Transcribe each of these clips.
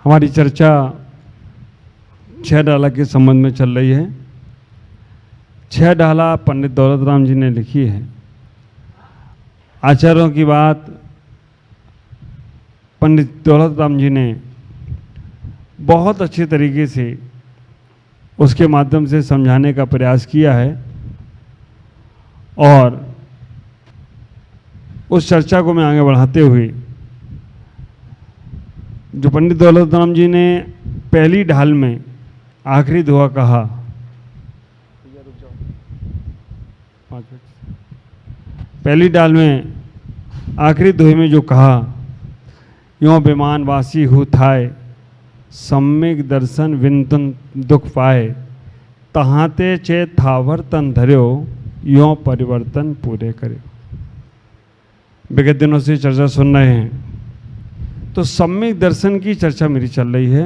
हमारी चर्चा 6 डाला के संबंध में चल रही है। 6 डाला पंडित दौलत राम जी ने लिखी है। आचार्यों की बात पंडित दौलत राम जी ने बहुत अच्छे तरीके से उसके माध्यम से समझाने का प्रयास किया है और उस चर्चा को मैं आगे बढ़ाते हुए जो पंडित दौलत राम जी ने पहली ढाल में आखिरी दुआ कहा, पहली ढाल में आखिरी दुआ में जो कहा, यों विमान वासी हु थाय सम्यक दर्शन विनतन दुख पाए, तहाते चे थावर तन धर्यो यों परिवर्तन पूरे करे। विगत दिनों से चर्चा सुन रहे हैं तो सम्यक दर्शन की चर्चा मेरी चल रही है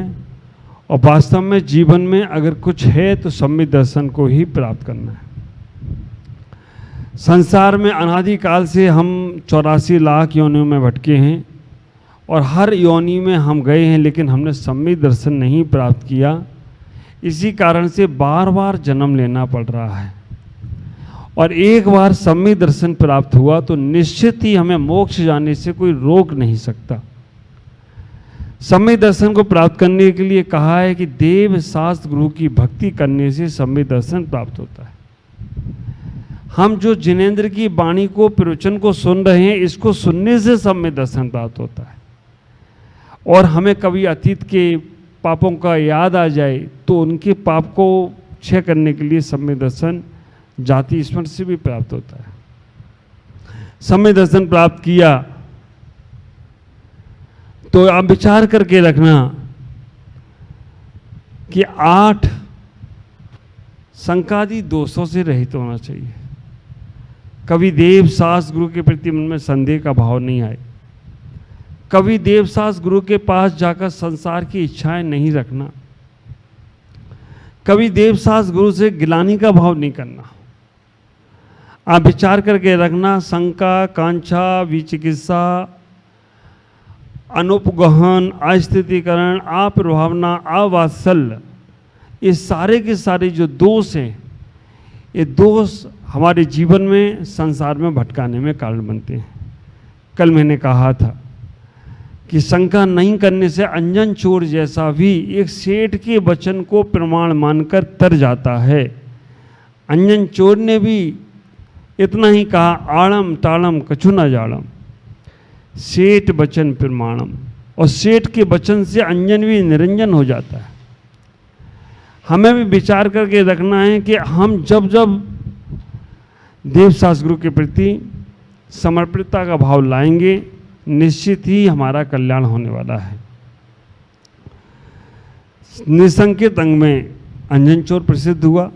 और वास्तव में जीवन में अगर कुछ है तो सम्यक दर्शन को ही प्राप्त करना है। संसार में अनादिकाल से हम 84 लाख योनियों में भटके हैं और हर योनि में हम गए हैं, लेकिन हमने सम्यक दर्शन नहीं प्राप्त किया। इसी कारण से बार बार जन्म लेना पड़ रहा है और एक बार सम्यक दर्शन प्राप्त हुआ तो निश्चित ही हमें मोक्ष जाने से कोई रोक नहीं सकता। सम्यक दर्शन को प्राप्त करने के लिए कहा है कि देव शास्त्र गुरु की भक्ति करने से सम्यक दर्शन प्राप्त होता है। हम जो जिनेंद्र की वाणी को प्रवचन को सुन रहे हैं, इसको सुनने से सम्यक दर्शन प्राप्त होता है। और हमें कभी अतीत के पापों का याद आ जाए तो उनके पाप को क्षय करने के लिए सम्यक दर्शन जाति स्मरण से भी प्राप्त होता है। सम्यक दर्शन प्राप्त किया तो आप विचार करके रखना कि 8 संकादि दोषों से रहित होना चाहिए। कभी देव शास्त्र गुरु के प्रति मन में संदेह का भाव नहीं आए। कभी देव शास्त्र गुरु के पास जाकर संसार की इच्छाएं नहीं रखना। कभी देव शास्त्र गुरु से गिलानी का भाव नहीं करना। आप विचार करके रखना, शंका, कांक्षा, विचिकित्सा, अनुपगहन, अस्थितीकरण, अप्रभावना, अवात्सल्य, ये सारे के सारे जो दोष हैं, ये दोष हमारे जीवन में संसार में भटकाने में कारण बनते हैं। कल मैंने कहा था कि शंका नहीं करने से अंजन चोर जैसा भी एक सेठ के वचन को प्रमाण मानकर तर जाता है। अंजन चोर ने भी इतना ही कहा, आड़म ताड़म कछु न जाड़म, सेठ वचन प्रमाणम। और सेठ के वचन से अंजन भी निरंजन हो जाता है। हमें भी विचार करके रखना है कि हम जब जब देव शास्त्र गुरु के प्रति समर्पितता का भाव लाएंगे, निश्चित ही हमारा कल्याण होने वाला है। निसंकित अंग में अंजन चोर प्रसिद्ध हुआ।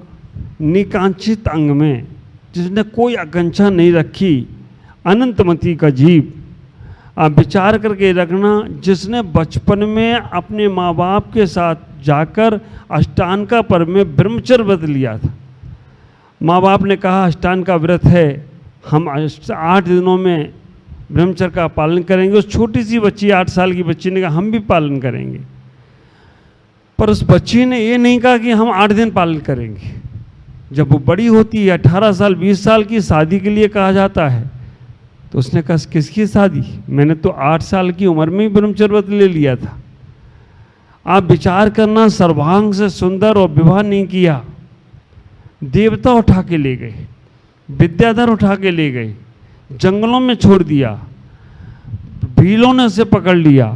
निकांक्षित अंग में जिसने कोई आकांक्षा नहीं रखी, अनंतमति का जीव। आप विचार करके रखना, जिसने बचपन में अपने माँ बाप के साथ जाकर अष्टांग का पर्व में ब्रह्मचर्य व्रत लिया था। माँ बाप ने कहा अष्टांग का व्रत है, हम 8 दिनों में ब्रह्मचर्य का पालन करेंगे। उस छोटी सी बच्ची, 8 साल की बच्ची ने कहा हम भी पालन करेंगे। पर उस बच्ची ने ये नहीं कहा कि हम 8 दिन पालन करेंगे। जब वो बड़ी होती है, 18 साल 20 साल की, शादी के लिए कहा जाता है, तो उसने कहा किसकी शादी, मैंने तो 8 साल की उम्र में ही ब्रह्मचर्य व्रत ले लिया था। आप विचार करना, सर्वांग से सुंदर और विवाह नहीं किया, देवता उठा के ले गए, विद्याधर उठा के ले गए, जंगलों में छोड़ दिया, भीलों ने उसे पकड़ लिया,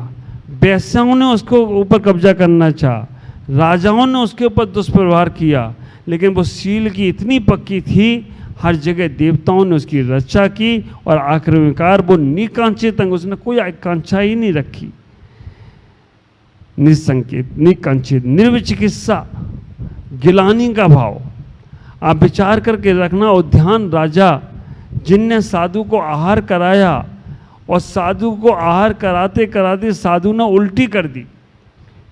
वैश्याओं ने उसको ऊपर कब्जा करना चाहा, राजाओं ने उसके ऊपर दुष्प्रहार किया, लेकिन वो सील की इतनी पक्की थी, हर जगह देवताओं ने उसकी रक्षा की। और आक्रमणकार वो निकांक्षित अंग, उसने कोई आकांक्षा ही नहीं रखी। निसंकित, निकांक्षित, निर्विचिकित्सा, गिलानी का भाव। आप विचार करके रखना, उद्यान राजा जिनने साधु को आहार कराया और साधु को आहार कराते कराते साधु ने उल्टी कर दी,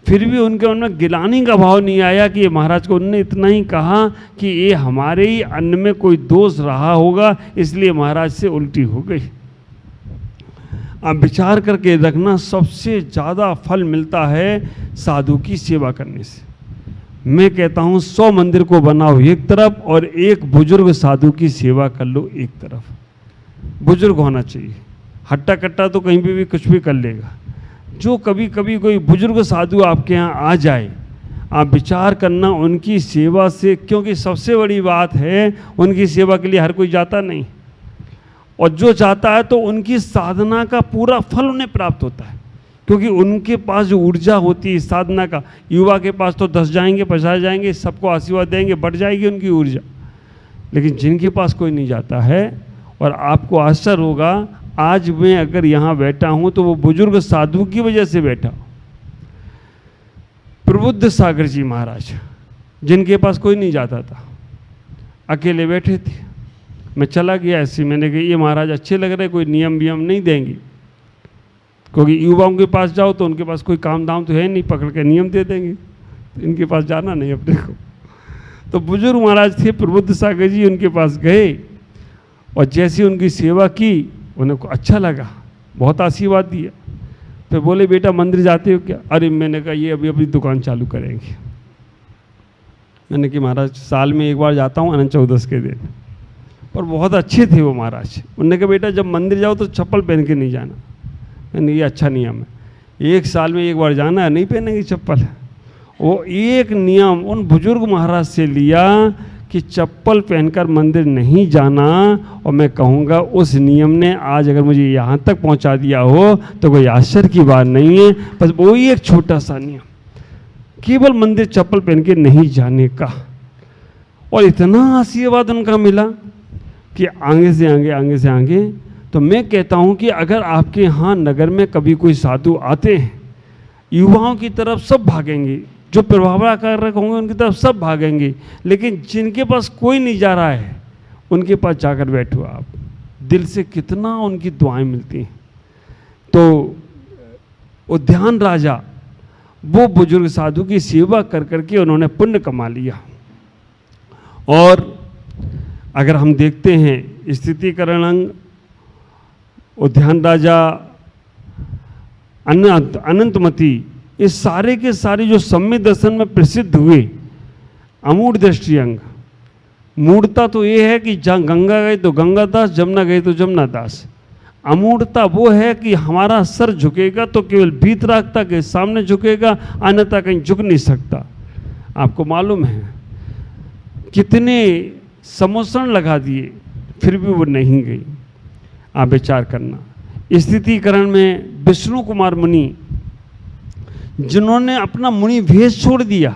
फिर भी उनके मन में गिलानी का भाव नहीं आया कि ये महाराज को। उन्होंने इतना ही कहा कि ये हमारे ही अन्न में कोई दोष रहा होगा, इसलिए महाराज से उल्टी हो गई। आप विचार करके रखना, सबसे ज़्यादा फल मिलता है साधु की सेवा करने से। मैं कहता हूँ 100 मंदिर को बनाओ एक तरफ और एक बुजुर्ग साधु की सेवा कर लो एक तरफ। बुजुर्ग होना चाहिए, हट्टा कट्टा तो कहीं भी कुछ भी कर लेगा। जो कभी कभी कोई बुजुर्ग साधु आपके यहाँ आ जाए, आप विचार करना उनकी सेवा से, क्योंकि सबसे बड़ी बात है उनकी सेवा के लिए हर कोई जाता नहीं, और जो जाता है तो उनकी साधना का पूरा फल उन्हें प्राप्त होता है, क्योंकि उनके पास जो ऊर्जा होती है साधना का। युवा के पास तो 10 जाएंगे 50 जाएंगे, सबको आशीर्वाद देंगे, बढ़ जाएगी उनकी ऊर्जा। लेकिन जिनके पास कोई नहीं जाता है, और आपको आश्चर्य होगा, आज मैं अगर यहाँ बैठा हूँ तो वो बुजुर्ग साधु की वजह से बैठा हूँ। प्रबुद्ध सागर जी महाराज, जिनके पास कोई नहीं जाता था, अकेले बैठे थे। मैं चला गया ऐसे, मैंने कहा ये महाराज अच्छे लग रहे, कोई नियम वियम नहीं देंगे, क्योंकि युवाओं के पास जाओ तो उनके पास कोई काम धाम तो है नहीं, पकड़ के नियम दे देंगे, तो इनके पास जाना नहीं अपने को। तो बुजुर्ग महाराज थे प्रबुद्ध सागर जी, उनके पास गए और जैसी उनकी सेवा की उन्हें को अच्छा लगा, बहुत आशीर्वाद दिया। फिर बोले बेटा मंदिर जाते हो क्या? अरे मैंने कहा ये अभी दुकान चालू करेंगे। मैंने कहा महाराज साल में एक बार जाता हूँ अनंत चौदस के दिन। पर बहुत अच्छे थे वो महाराज। उन्होंने कहा बेटा जब मंदिर जाओ तो चप्पल पहन के नहीं जाना। मैंने ये अच्छा नियम है, एक साल में एक बार जाना है, नहीं पहनेंगे चप्पल। वो एक नियम उन बुजुर्ग महाराज से लिया कि चप्पल पहनकर मंदिर नहीं जाना, और मैं कहूँगा उस नियम ने आज अगर मुझे यहाँ तक पहुँचा दिया हो तो कोई आश्चर्य की बात नहीं है। बस वही एक छोटा सा नियम, केवल मंदिर चप्पल पहन के नहीं जाने का, और इतना आशीर्वाद उनका मिला कि आगे से आगे। तो मैं कहता हूँ कि अगर आपके यहाँ नगर में कभी कोई साधु आते हैं, युवाओं की तरफ सब भागेंगे, जो प्रभावकारक होंगे उनकी तरफ सब भागेंगे, लेकिन जिनके पास कोई नहीं जा रहा है उनके पास जाकर बैठो आप, दिल से कितना उनकी दुआएं मिलती हैं। तो उद्यान राजा वो बुजुर्ग साधु की सेवा कर करके उन्होंने पुण्य कमा लिया। और अगर हम देखते हैं स्थितिकरण अंग, उद्यान राजा, अनंतमती, ये सारे के सारे जो सम्यक दर्शन में प्रसिद्ध हुए, अमूढ़ दृष्टि अंग। मूढ़ता तो ये है कि जहाँ गंगा गए तो गंगादास, जमुना गए तो जमुनादास। अमूढ़ता वो है कि हमारा सर झुकेगा तो केवल वीतरागता के सामने झुकेगा, अन्यथा कहीं झुक नहीं सकता। आपको मालूम है कितने समोसन लगा दिए फिर भी वो नहीं गई। आप विचार करना। स्थितिकरण में विष्णु कुमार मुनि, जिन्होंने अपना मुनि भेष छोड़ दिया,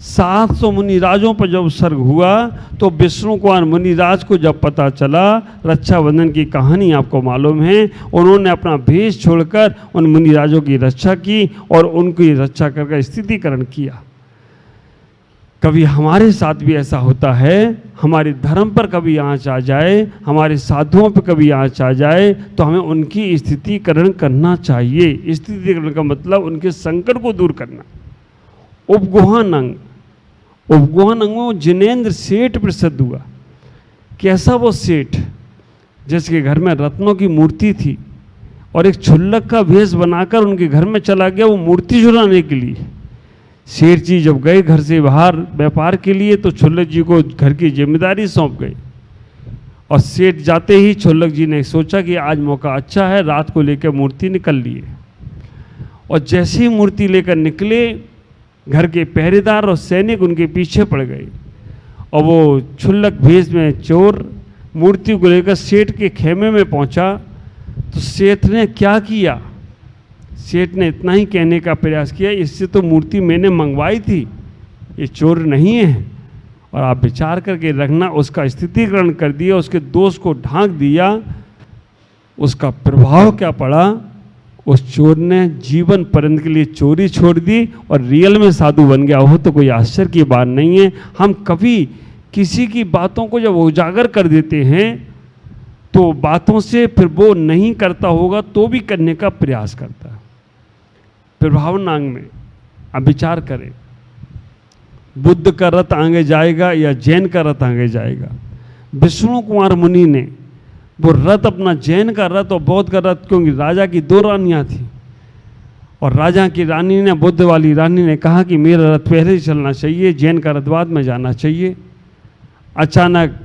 700 मुनि राजों पर जब सर्ग हुआ तो विष्णु कुमार मुनिराज को जब पता चला, रक्षाबंधन की कहानी आपको मालूम है, उन्होंने अपना भेष छोड़कर उन मुनिराजों की रक्षा की और उनकी रक्षा करके स्थितिकरण किया। कभी हमारे साथ भी ऐसा होता है, हमारे धर्म पर कभी आँच आ जाए, हमारे साधुओं पर कभी आँच आ जाए तो हमें उनकी स्थितिकरण करना चाहिए। स्थितिकरण का मतलब उनके संकट को दूर करना। उपगोहन अंग, उपगोहन अंग में जिनेंद्र सेठ प्रसिद्ध हुआ। कैसा वो सेठ, जिसके घर में रत्नों की मूर्ति थी और एक छुल्लक का भेष बनाकर उनके घर में चला गया वो मूर्ति चुराने के लिए। सेठ जी जब गए घर से बाहर व्यापार के लिए तो छुल्लक जी को घर की जिम्मेदारी सौंप गई, और सेठ जाते ही छुल्लक जी ने सोचा कि आज मौका अच्छा है, रात को लेकर मूर्ति निकल लिए। और जैसे ही मूर्ति लेकर निकले, घर के पहरेदार और सैनिक उनके पीछे पड़ गए, और वो छुल्लक भेष में चोर मूर्ति को लेकर सेठ के खेमे में पहुंचा। तो सेठ ने क्या किया, सेठ ने इतना ही कहने का प्रयास किया, इससे तो मूर्ति मैंने मंगवाई थी, ये चोर नहीं है। और आप विचार करके रखना, उसका स्थितिकरण कर दिया, उसके दोष को ढांक दिया। उसका प्रभाव क्या पड़ा, उस चोर ने जीवन पर्यंत के लिए चोरी छोड़ दी और रियल में साधु बन गया हो तो कोई आश्चर्य की बात नहीं है। हम कभी किसी की बातों को जब उजागर कर देते हैं तो बातों से फिर वो नहीं करता होगा तो भी करने का प्रयास करता है। प्रभावनांग में अब विचार करें, बुद्ध का रथ आगे जाएगा या जैन का रथ आगे जाएगा। विष्णु कुमार मुनि ने वो रथ अपना जैन का रथ और बौद्ध का रथ, क्योंकि राजा की 2 रानियां थी और राजा की रानी ने, बुद्ध वाली रानी ने कहा कि मेरा रथ पहले ही चलना चाहिए, जैन का रथ बाद में जाना चाहिए। अचानक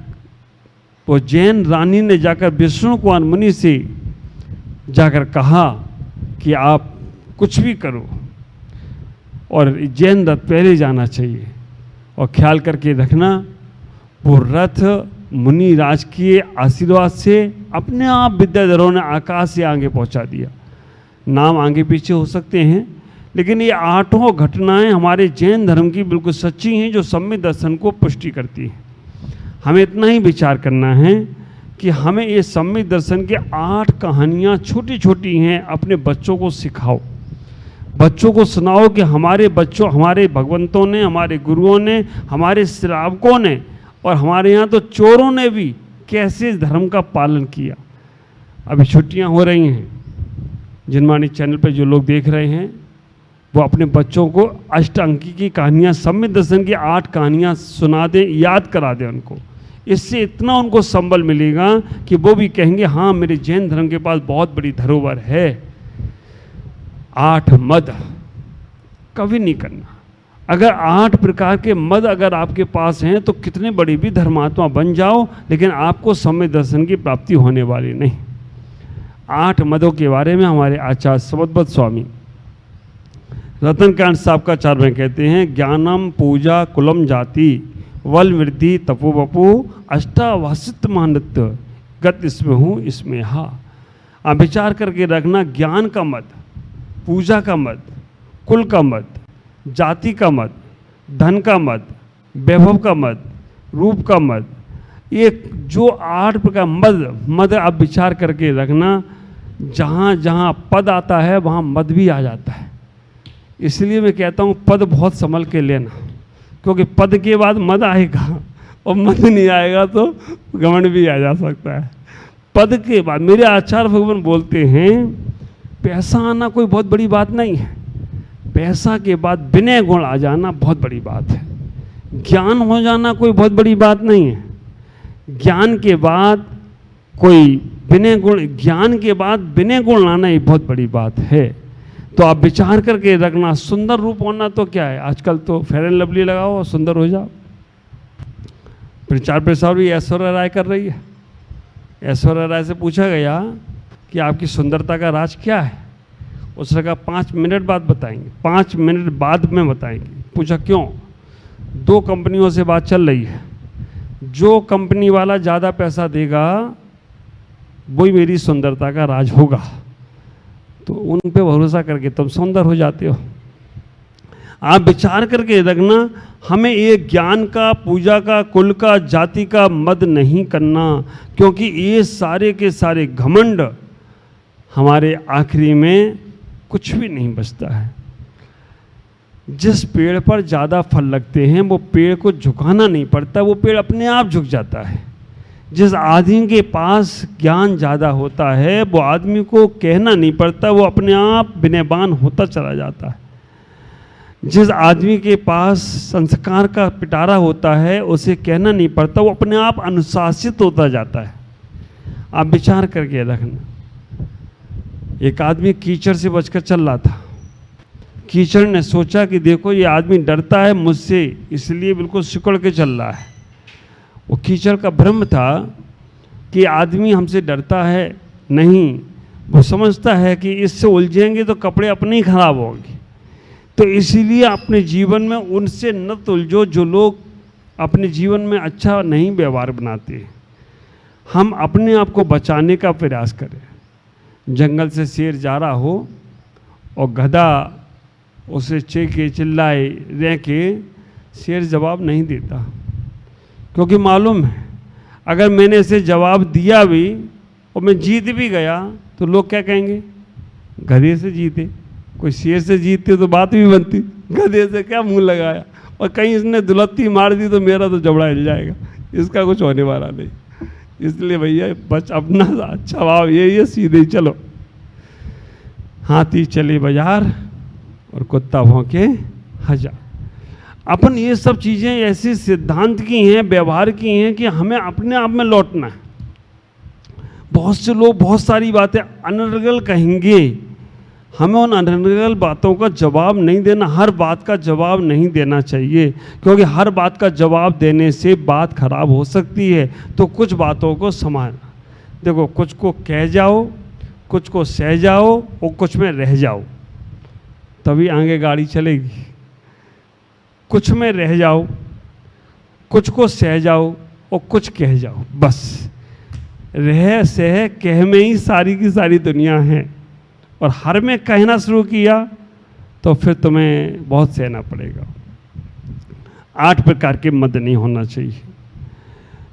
वो जैन रानी ने जाकर विष्णु कुमार मुनि से जाकर कहा कि आप कुछ भी करो और जैन रथ पहले जाना चाहिए, और ख्याल करके रखना वो रथ मुनि राज के आशीर्वाद से अपने आप विद्याधरों ने आकाश से आगे पहुंचा दिया। नाम आगे पीछे हो सकते हैं, लेकिन ये 8 घटनाएं हमारे जैन धर्म की बिल्कुल सच्ची हैं, जो सम्यक दर्शन को पुष्टि करती हैं। हमें इतना ही विचार करना है कि हमें ये सम्यक दर्शन की 8 कहानियाँ छोटी छोटी हैं, अपने बच्चों को सिखाओ, बच्चों को सुनाओ कि हमारे बच्चों, हमारे भगवंतों ने, हमारे गुरुओं ने, हमारे श्रावकों ने और हमारे यहाँ तो चोरों ने भी कैसे इस धर्म का पालन किया। अभी छुट्टियाँ हो रही हैं, जिनवाणी चैनल पे जो लोग देख रहे हैं वो अपने बच्चों को अष्टांकी की कहानियाँ, सम्यक दर्शन की 8 कहानियाँ सुना दें, याद करा दें उनको। इससे इतना उनको संबल मिलेगा कि वो भी कहेंगे हाँ, मेरे जैन धर्म के पास बहुत बड़ी धरोहर है। 8 मद कभी नहीं करना। अगर 8 प्रकार के मद अगर आपके पास हैं तो कितने बड़ी भी धर्मात्मा बन जाओ, लेकिन आपको सम्यक दर्शन की प्राप्ति होने वाली नहीं। 8 मदों के बारे में हमारे आचार्य समदभट्ट स्वामी रतनकांत साहब का 4 में कहते हैं, ज्ञानम पूजा कुलम जाति वल वृद्धि तपो बपू अष्टावासित मानत्य गत इसमें हूँ इसमें हा। आप विचार करके रखना, ज्ञान का मद, पूजा का मद, कुल का मद, जाति का मद, धन का मद, वैभव का मद, रूप का मद, ये जो 8 प्रकार मद आप विचार करके रखना। जहाँ जहाँ पद आता है वहाँ मद भी आ जाता है। इसलिए मैं कहता हूँ पद बहुत संभल के लेना, क्योंकि पद के बाद मद आएगा और मद नहीं आएगा तो घमंड भी आ जा सकता है। पद के बाद मेरे आचार्य भगवान बोलते हैं, पैसा आना कोई बहुत बड़ी बात नहीं है, पैसा के बाद विनय गुण आ जाना बहुत बड़ी बात है। ज्ञान हो जाना कोई बहुत बड़ी बात नहीं है, ज्ञान के बाद कोई विनय गुण, ज्ञान के बाद विनय गुण लाना ही बहुत बड़ी बात है। तो आप विचार करके रखना, सुंदर रूप होना तो क्या है, आजकल तो फेयर एंड लवली लगाओ और सुंदर हो जाओ। प्रचार प्रसार भी ऐश्वर्या राय कर रही है। ऐश्वर्या राय से पूछा गया कि आपकी सुंदरता का राज क्या है, उसने कहा 5 मिनट बाद बताएंगे, 5 मिनट बाद में बताएंगे। पूछा क्यों? 2 कंपनियों से बात चल रही है, जो कंपनी वाला ज़्यादा पैसा देगा वही मेरी सुंदरता का राज होगा। तो उन पे भरोसा करके तुम सुंदर हो जाते हो। आप विचार करके रखना, हमें ये ज्ञान का, पूजा का, कुल का, जाति का मद नहीं करना, क्योंकि ये सारे के सारे घमंड हमारे आखिरी में कुछ भी नहीं बचता है। जिस पेड़ पर ज़्यादा फल लगते हैं वो पेड़ को झुकाना नहीं पड़ता, वो पेड़ अपने आप झुक जाता है। जिस आदमी के पास ज्ञान ज़्यादा होता है वो आदमी को कहना नहीं पड़ता, वो अपने आप विनयवान होता चला जाता है। जिस आदमी के पास संस्कार का पिटारा होता है उसे कहना नहीं पड़ता, वो अपने आप अनुशासित होता जाता है। आप विचार करके रखना, एक आदमी कीचड़ से बचकर चल रहा था। कीचड़ ने सोचा कि देखो ये आदमी डरता है मुझसे, इसलिए बिल्कुल सिकुड़ के चल रहा है। वो कीचड़ का भ्रम था कि आदमी हमसे डरता है, नहीं, वो समझता है कि इससे उलझेंगे तो कपड़े अपने ही खराब होंगे। तो इसीलिए अपने जीवन में उनसे न उलझो जो लोग अपने जीवन में अच्छा नहीं व्यवहार बनाते। हम अपने आप को बचाने का प्रयास करें। जंगल से शेर जा रहा हो और गधा उसे चेके चिल्लाए रह के, शेर जवाब नहीं देता, क्योंकि मालूम है अगर मैंने इसे जवाब दिया भी और मैं जीत भी गया तो लोग क्या कहेंगे, गधे से जीते। कोई शेर से जीतते तो बात भी बनती, गधे से क्या मुंह लगाया, और कहीं इसने दुलत्ती मार दी तो मेरा तो जबड़ा हिल जाएगा, इसका कुछ होने वाला नहीं। इसलिए भैया बच अपना अच्छा भाव यही है, सीधे ही चलो। हाथी चले बाजार और कुत्ता भौंके हजार। अपन ये सब चीज़ें ऐसी सिद्धांत की हैं, व्यवहार की हैं कि हमें अपने आप में लौटना है। बहुत से लोग बहुत सारी बातें अनर्गल कहेंगे, हमें उन अनर्गल बातों का जवाब नहीं देना, हर बात का जवाब नहीं देना चाहिए, क्योंकि हर बात का जवाब देने से बात खराब हो सकती है। तो कुछ बातों को संभालना। देखो, कुछ को कह जाओ, कुछ को सह जाओ और कुछ में रह जाओ, तभी आगे गाड़ी चलेगी। कुछ में रह जाओ, कुछ को सह जाओ और कुछ कह जाओ, बस रह सह कह में ही सारी की सारी दुनिया है। और हर में कहना शुरू किया तो फिर तुम्हें बहुत सहना पड़ेगा। 8 प्रकार के मद नहीं होना चाहिए,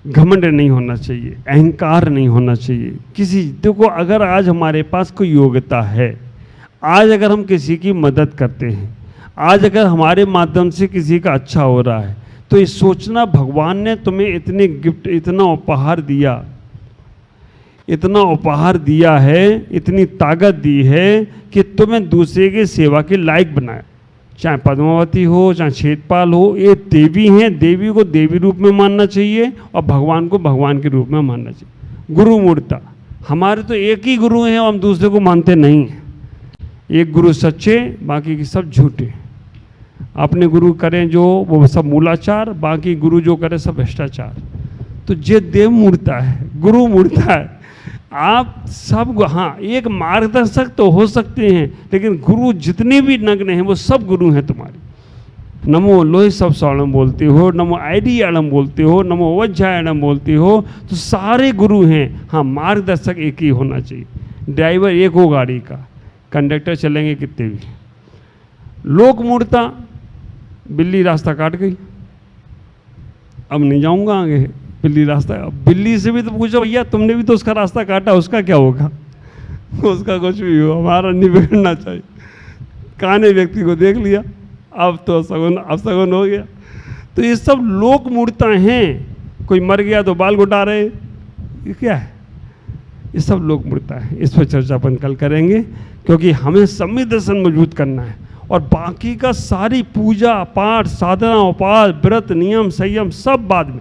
घमंड नहीं होना चाहिए, अहंकार नहीं होना चाहिए किसी। देखो, अगर आज हमारे पास कोई योग्यता है, आज अगर हम किसी की मदद करते हैं, आज अगर हमारे माध्यम से किसी का अच्छा हो रहा है, तो ये सोचना भगवान ने तुम्हें इतने गिफ्ट, इतना उपहार दिया, इतना उपहार दिया है, इतनी ताकत दी है कि तुम्हें दूसरे की सेवा के लायक बनाया। चाहे पद्मावती हो, चाहे क्षेत्रपाल हो, ये देवी हैं, देवी को देवी रूप में मानना चाहिए और भगवान को भगवान के रूप में मानना चाहिए। गुरु मूर्ता, हमारे तो एक ही गुरु हैं और हम दूसरे को मानते नहीं हैं। एक गुरु सच्चे, बाकी के सब झूठे। अपने गुरु करें जो वो सब मूलाचार, बाकी गुरु जो करे सब भ्रष्टाचार। तो ये देव मूर्ता है, गुरु मूर्ता है। आप सब, हाँ, एक मार्गदर्शक तो हो सकते हैं, लेकिन गुरु जितने भी नग्न हैं वो सब गुरु हैं तुम्हारे। नमो लोहे सब स्वाणम बोलते हो, नमो आईडी आड़म बोलते हो, नमो वज्जायणम बोलते हो, तो सारे गुरु हैं। हाँ, मार्गदर्शक एक ही होना चाहिए। ड्राइवर एक हो गाड़ी का, कंडक्टर चलेंगे कितने भी। लोक मूर्ता, बिल्ली रास्ता काट गई, अब नहीं जाऊंगा आगे, बिल्ली रास्ता। बिल्ली से भी तो पूछो, भैया तुमने भी तो उसका रास्ता काटा, उसका क्या होगा? उसका कुछ भी हो, हमारा नहीं बिगड़ना चाहिए। काने व्यक्ति को देख लिया, अब तो सगुन हो गया। तो ये सब लोक मूर्ता हैं। कोई मर गया तो बाल गुटा रहे, ये क्या है? ये सब लोक मूर्ता है। इस पर चर्चा अपन कल करेंगे, क्योंकि हमें सम्यक दर्शन मजबूत करना है। और बाकी का सारी पूजा पाठ, साधना, उपास, व्रत, नियम, संयम सब बाद में,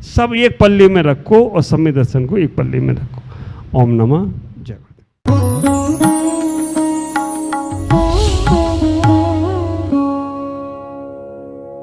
सब एक पल्ले में रखो और सम्यक दर्शन को एक पल्ले में रखो। ओम नमः